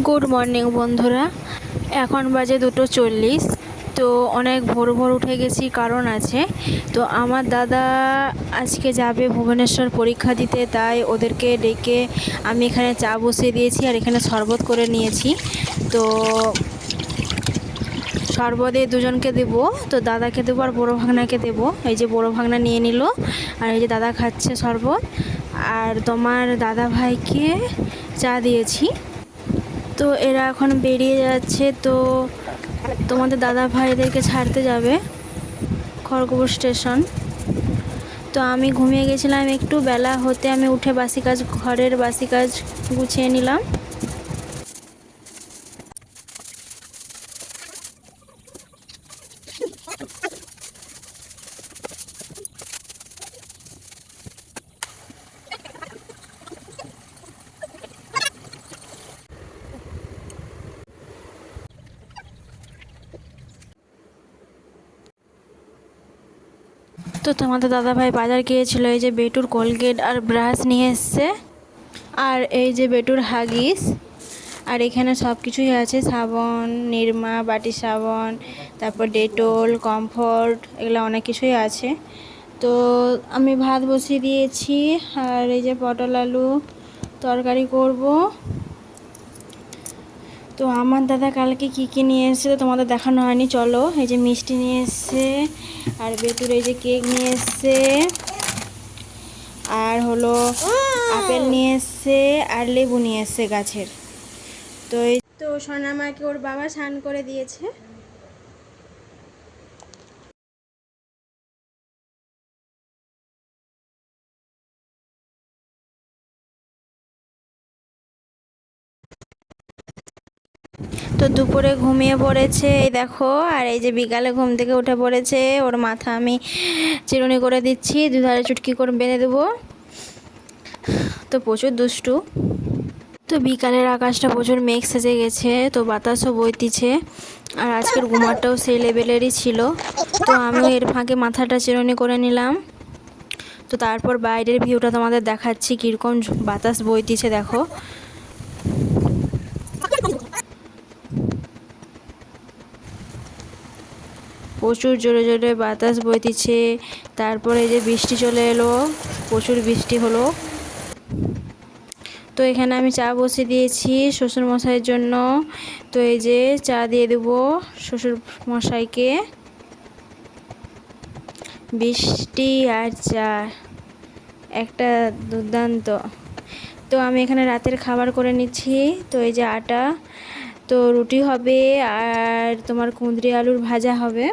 Good morning বন্ধুরা। এখন বাজে 2:40। তো অনেক ভোর ভোর উঠে গেছি, কারণ আছে। তো আমার দাদা আজকে যাবে ভুবনেশ্বর পরীক্ষা দিতে, তাই ওদেরকে ডেকে আমি এখানে চা বসিয়ে দিয়েছি আর এখানে শরবত করে নিয়েছি। তো শরবতে দুজনকে দেবো, তো দাদাকে দেবো আর বড়ো ভাগনাকে দেবো। এই যে বড়ো ভাগনা নিয়ে নিল, আর এই যে দাদা খাচ্ছে শরবত, আর তোমার দাদা ভাইকে চা দিয়েছি। তো এরা এখন বেরিয়ে যাচ্ছে। তো তোমাদের দাদা ভাইদেরকে ছাড়তে যাবে খড়গপুর স্টেশন। তো আমি ঘুমিয়ে গেছিলাম একটু, বেলা হতে আমি উঠে ঘরের বাসি কাজ গুছিয়ে নিলাম। তো তোমাদের দাদাভাই বাজার গিয়েছিল, এই যে বেটুর কোলগেট আর ব্রাশ নিয়ে এসছে, আর এই যে বেটুর হাগিস, আর এখানে সব কিছুই আছে, সাবান, নিরমা, বাটি সাবান, তারপর ডেটল, কমফর্ট, এগুলো অনেক কিছুই আছে। তো আমি ভাত বসিয়ে দিয়েছি, আর এই যে পটল আলু তরকারি করব। তো আমার দাদা কালকে কি নিয়ে এসেছে তোমাদের দেখানো হয়নি, চলো। এই যে মিষ্টি নিয়ে এসছে, আর বেটুর এই যে কেক নিয়ে এসছে, আর হলো আপেল নিয়ে এসছে, আর লেবু নিয়ে এসছে গাছের। তো সোনামাকে ওর বাবা স্নান করে দিয়েছে। তো দুপুরে ঘুমিয়ে পড়েছে, এই দেখো। আর এই যে বিকালে ঘুম থেকে উঠে পড়েছে, ওর মাথা আমি চিরুনি করে দিচ্ছি, দুধারে চুটকি করে বেঁধে দেবো। তো প্রচুর দুষ্টু। তো বিকালের আকাশটা প্রচুর মেঘ সেজে গেছে, তো বাতাসও বইতিছে, আর আজকের ঘুমারটাও সেই লেভেলেরই ছিল। তো আমিও এর ফাঁকে মাথাটা চিরুনি করে নিলাম। তো তারপর বাইরের ভিউটা তোমাদের দেখাচ্ছি, কীরকম বাতাস বইতিছে দেখো। প্রচুর জোরে জোরে বাতাস বইতিছে। তারপরে এই যে বৃষ্টি চলে এলো, প্রচুর বৃষ্টি হলো। তো এখানে আমি চা বসিয়ে দিয়েছি শ্বশুর মশাইয়ের জন্য। তো এই যে চা দিয়ে দেবো শ্বশুর মশাইকে। বৃষ্টি আর চা একটা দুর্দান্ত। তো আমি এখানে রাতের খাবার করে নিচ্ছি। তো এই যে আটা, তো রুটি হবে, আর তোমার কুঁদরি আলুর ভাজা হবে।